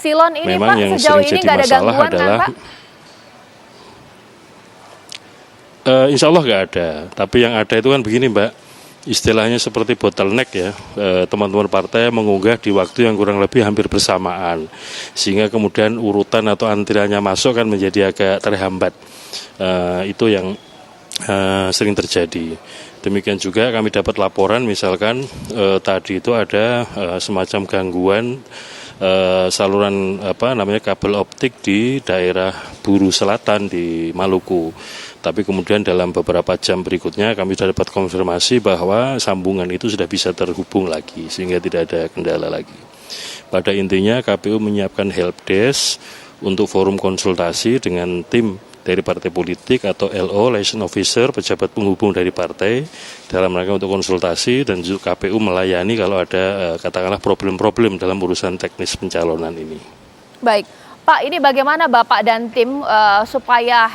Silon ini memang Pak yang sejauh sering ini jadi nggak ada masalah gangguan kan adalah Pak? insya Allah nggak ada. Tapi yang ada itu kan begini Mbak, istilahnya seperti bottleneck ya. Teman-teman partai mengunggah di waktu yang kurang lebih hampir bersamaan, sehingga kemudian urutan atau antriannya masuk kan menjadi agak terhambat. Itu yang sering terjadi. Demikian juga kami dapat laporan misalkan tadi itu ada semacam gangguan saluran kabel optik di daerah Buru Selatan di Maluku. Tapi kemudian dalam beberapa jam berikutnya kami sudah dapat konfirmasi bahwa sambungan itu sudah bisa terhubung lagi sehingga tidak ada kendala lagi. Pada intinya KPU menyiapkan helpdesk untuk forum konsultasi dengan tim dari partai politik atau LO, liaison officer, pejabat penghubung dari partai dalam rangka untuk konsultasi, dan juga KPU melayani kalau ada katakanlah problem-problem dalam urusan teknis pencalonan ini. Baik, Pak, ini bagaimana Bapak dan tim supaya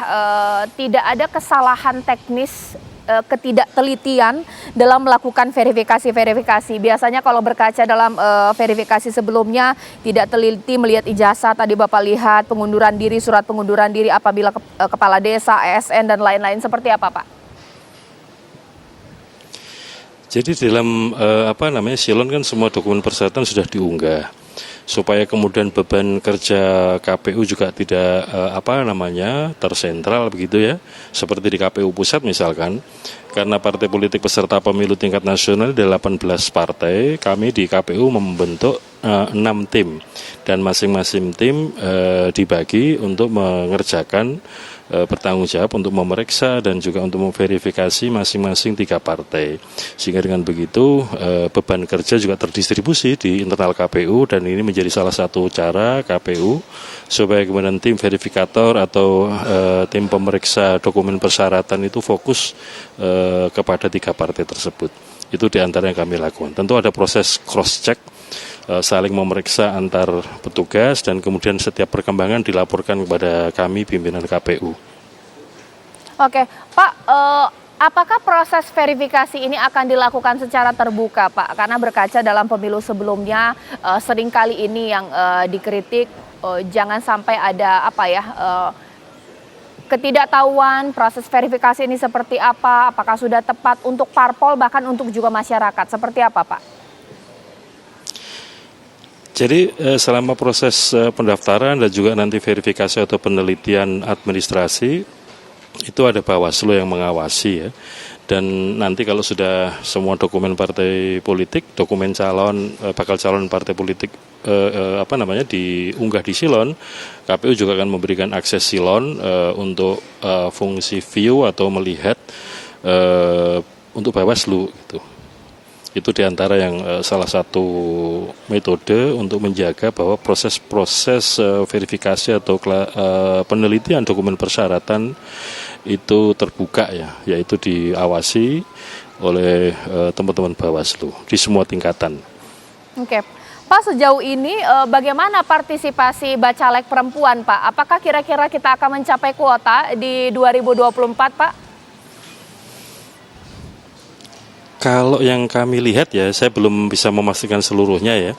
tidak ada kesalahan teknis, ketidaktelitian dalam melakukan verifikasi. Biasanya kalau berkaca dalam verifikasi sebelumnya tidak teliti melihat ijazah, tadi Bapak lihat pengunduran diri, surat pengunduran diri apabila kepala desa, ASN dan lain-lain, seperti apa Pak? Jadi dalam Silon kan semua dokumen persyaratan sudah diunggah. Supaya kemudian beban kerja KPU juga tidak tersentral begitu ya, seperti di KPU pusat misalkan, karena partai politik peserta pemilu tingkat nasional ada 18 partai, kami di KPU membentuk 6 tim, dan masing-masing tim dibagi untuk mengerjakan bertanggung jawab untuk memeriksa dan juga untuk memverifikasi masing-masing 3 partai. Sehingga dengan begitu beban kerja juga terdistribusi di internal KPU, dan ini menjadi salah satu cara KPU supaya kemudian tim verifikator atau tim pemeriksa dokumen persyaratan itu fokus kepada 3 partai tersebut. Itu diantara yang kami lakukan. Tentu ada proses cross-check, saling memeriksa antar petugas, dan kemudian setiap perkembangan dilaporkan kepada kami pimpinan KPU. Oke, Pak, apakah proses verifikasi ini akan dilakukan secara terbuka, Pak? Karena berkaca dalam pemilu sebelumnya, seringkali ini yang dikritik, jangan sampai ada ketidaktahuan proses verifikasi ini seperti apa, apakah sudah tepat untuk parpol, bahkan untuk juga masyarakat, seperti apa Pak? Jadi selama proses pendaftaran dan juga nanti verifikasi atau penelitian administrasi, itu ada Bawaslu yang mengawasi ya. Dan nanti kalau sudah semua dokumen partai politik, dokumen bakal calon partai politik diunggah di Silon, KPU juga akan memberikan akses Silon untuk fungsi view atau melihat untuk Bawaslu gitu. Itu diantara yang salah satu metode untuk menjaga bahwa proses verifikasi atau penelitian dokumen persyaratan itu terbuka ya, yaitu diawasi oleh teman-teman Bawaslu di semua tingkatan. Oke, Pak, sejauh ini bagaimana partisipasi bacalek perempuan Pak? Apakah kira-kira kita akan mencapai kuota di 2024 Pak? Kalau yang kami lihat ya, saya belum bisa memastikan seluruhnya ya.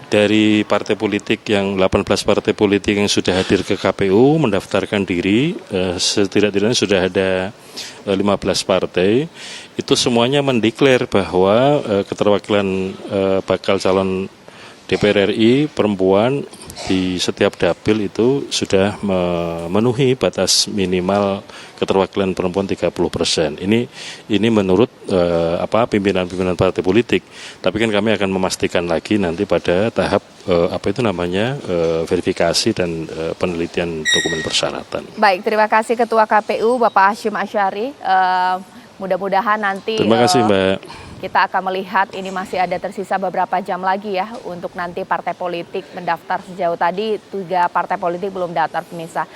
Dari partai politik yang 18 partai politik yang sudah hadir ke KPU mendaftarkan diri, setidak-tidaknya sudah ada 15 partai, itu semuanya mendeklar bahwa keterwakilan bakal calon DPR RI perempuan di setiap dapil itu sudah memenuhi batas minimal keterwakilan perempuan 30%. Ini menurut pimpinan-pimpinan partai politik. Tapi kan kami akan memastikan lagi nanti pada tahap verifikasi dan penelitian dokumen persyaratan. Baik, terima kasih Ketua KPU Bapak Hasyim Asyari. Mudah-mudahan nanti terima kasih Mbak. Kita akan melihat ini masih ada tersisa beberapa jam lagi ya untuk nanti partai politik mendaftar. Sejauh tadi 3 partai politik belum daftar pemirsa.